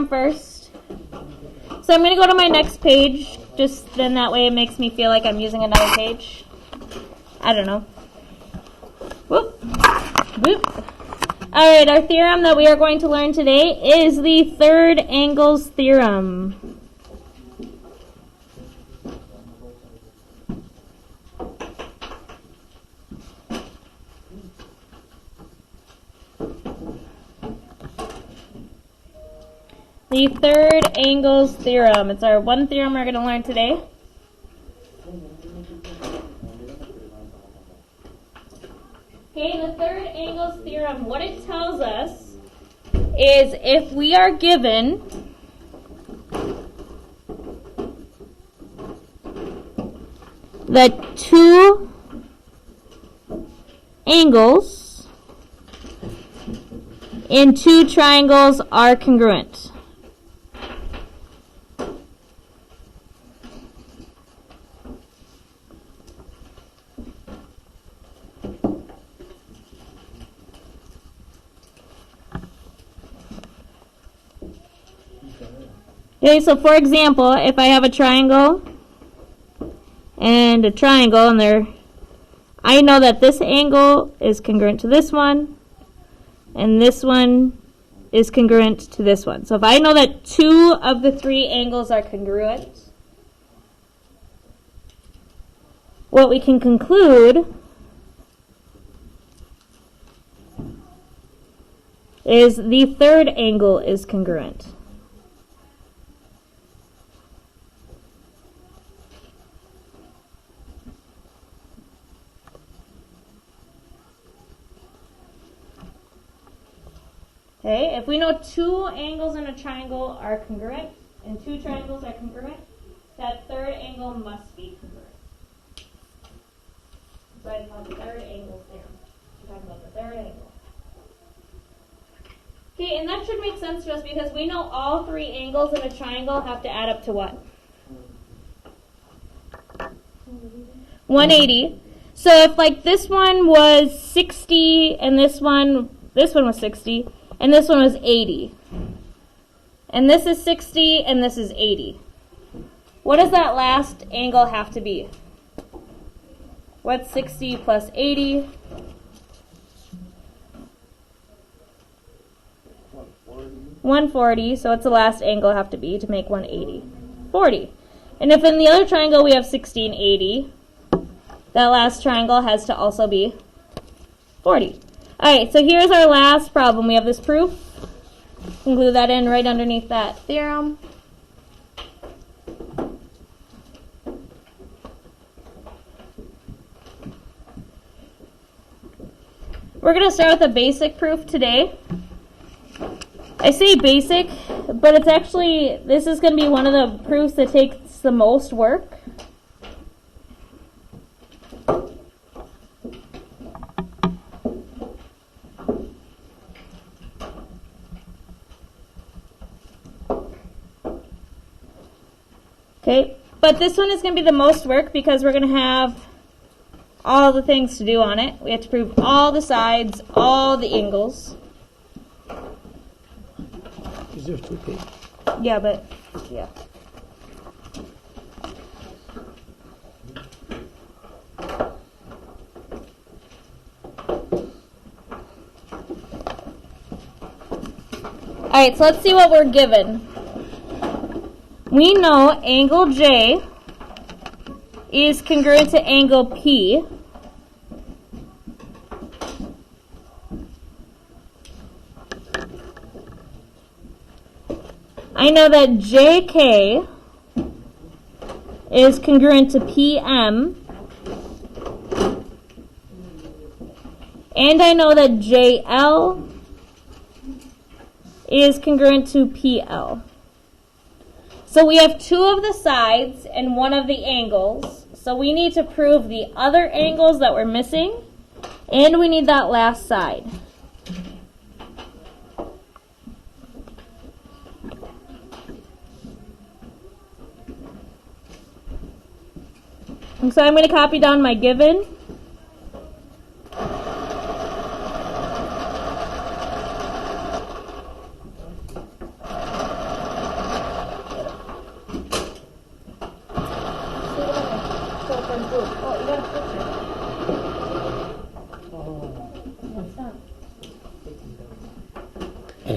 first. So I'm going to go to my next page, just then that way it makes me feel like I'm using another page. I don't know. Whoop. Whoop. Alright, our theorem that we are going to learn today is the third angles theorem. The third angles theorem. It's our one theorem we're going to learn today. Okay, the third angles theorem, what it tells us is if we are given the two angles in two triangles are congruent. Okay, so for example, if I have a triangle and a triangle, and I know that this angle is congruent to this one, and this one is congruent to this one. So if I know that two of the three angles are congruent, what we can conclude is the third angle is congruent. Okay, if we know two angles in a triangle are congruent and two triangles are congruent, that third angle must be congruent. So I call it the third angle theorem. We're talking about the third angle. Okay, and that should make sense to us because we know all three angles in a triangle have to add up to what? 180. So if like this one was 60 and this one was 60, and this one was 80. And this is 60 and this is 80. What does that last angle have to be? What's 60 plus 80? 140. So what's the last angle have to be to make 180? 40. And if in the other triangle we have 60 and 80, that last triangle has to also be 40. Alright, so here's our last problem. We have this proof. You can glue that in right underneath that theorem. We're going to start with a basic proof today. I say basic, but it's actually, this is going to be one of the proofs that takes the most work. Okay, but this one is going to be the most work because we're going to have all the things to do on it. We have to prove all the sides, all the angles. Is there 2 pages? Yeah, but, yeah. Alright, so let's see what we're given. We know angle J is congruent to angle P. I know that JK is congruent to PM. And I know that JL is congruent to PL. So we have two of the sides and one of the angles. So we need to prove the other angles that we're missing, and we need that last side. And so I'm going to copy down my given.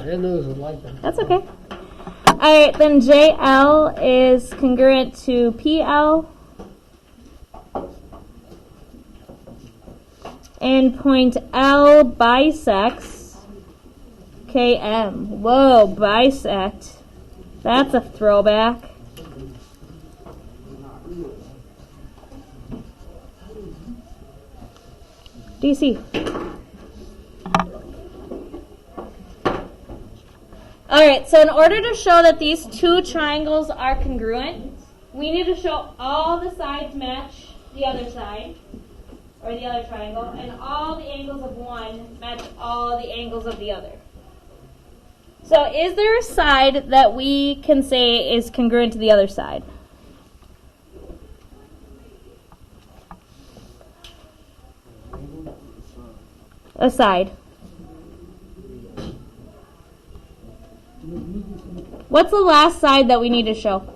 didn't know this was like that. That's okay. Alright, then JL is congruent to PL. And point L bisects KM. Whoa, bisect. That's a throwback. DC. Alright, so in order to show that these two triangles are congruent, we need to show all the sides match the other side, or the other triangle, and all the angles of one match all the angles of the other. So is there a side that we can say is congruent to the other side? A side. What's the last side that we need to show?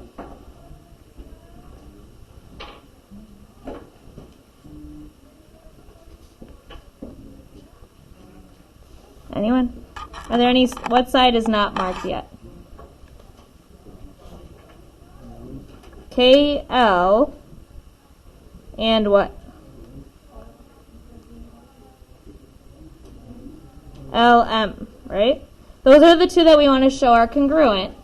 Anyone? Are there any? What side is not marked yet? KL and what? LM, right? Those are the two that we want to show are congruent.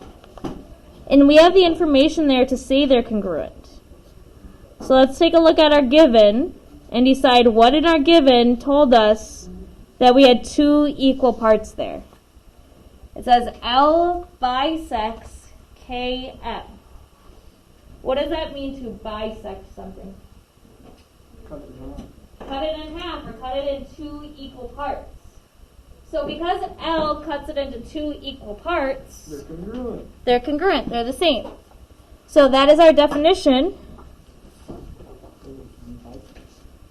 And we have the information there to say they're congruent. So let's take a look at our given and decide what in our given told us that we had two equal parts there. It says L bisects KM. What does that mean to bisect something? Cut it off. Cut it in half or cut it in two equal parts. So because L cuts it into two equal parts, They're congruent. they're congruent. They're the same. So that is our definition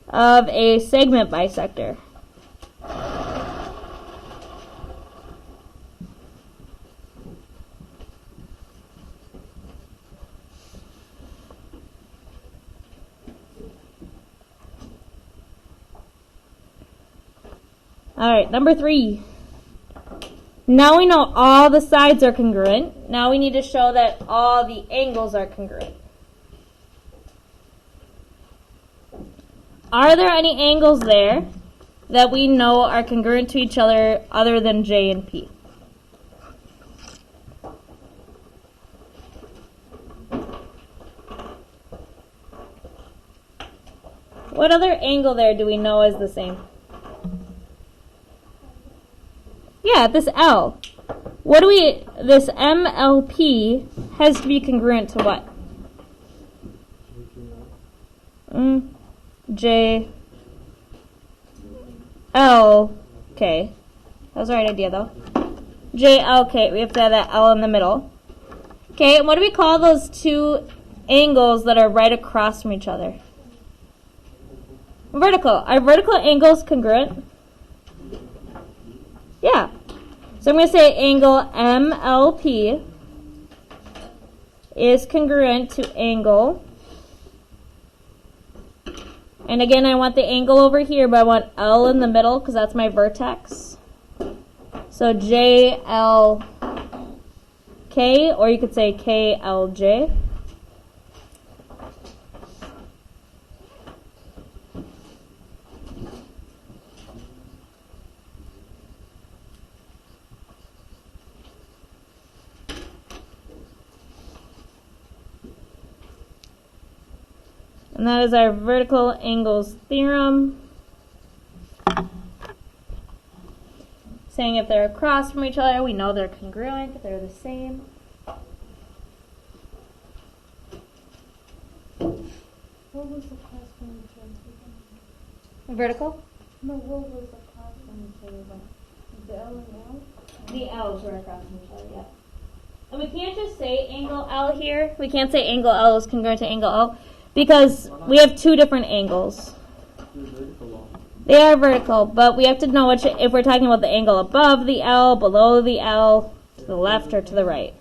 of a segment bisector. All right, number 3. Now we know all the sides are congruent. Now we need to show that all the angles are congruent. Are there any angles there that we know are congruent to each other than J and P? What other angle there do we know is the same? Yeah, this L. This MLP has to be congruent to what? J, L, K. That was the right idea though. J, L, K. We have to have that L in the middle. Okay, and what do we call those two angles that are right across from each other? Vertical. Are vertical angles congruent? Yeah. So I'm going to say angle MLP is congruent to angle. And again, I want the angle over here, but I want L in the middle because that's my vertex. So JLK, or you could say KLJ. And that is our vertical angles theorem. Saying if they're across from each other, we know they're congruent, if they're the same. What was the class from each other? Vertical? No, what was the class from each other? The L and L? The L's are across from each other, yeah. And we can't just say angle L here. We can't say angle L is congruent to angle L because we have two different angles. They are vertical, but we have to know which, if we're talking about the angle above the L, below the L, to the left or to the right.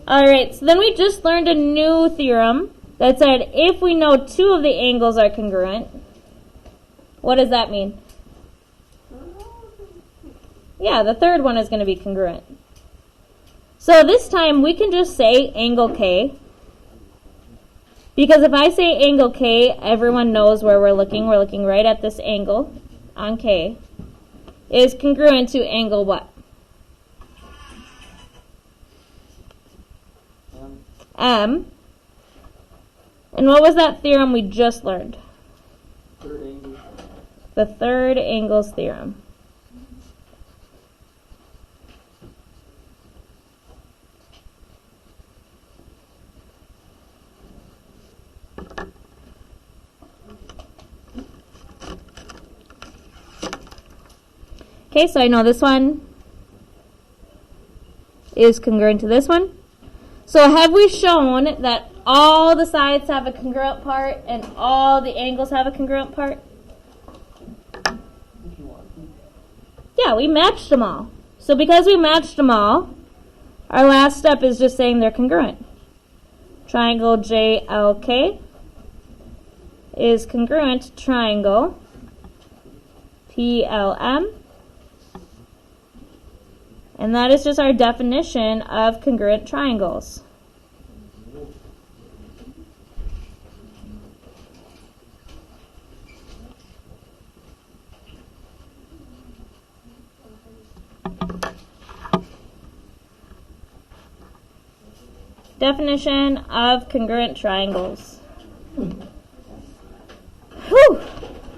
Alright, so then we just learned a new theorem that said if we know two of the angles are congruent, what does that mean? Yeah, the third one is going to be congruent. So this time we can just say angle K. Because if I say angle K, everyone knows where we're looking. We're looking right at this angle on K. Is congruent to angle what? M. And what was that theorem we just learned? Third angle. The third angles theorem. Okay, so I know this one is congruent to this one. So have we shown that all the sides have a congruent part and all the angles have a congruent part? If you want to. Yeah, we matched them all. So because we matched them all, our last step is just saying they're congruent. Triangle JLK is congruent to triangle PLM. And that is just our definition of congruent triangles. Definition of congruent triangles.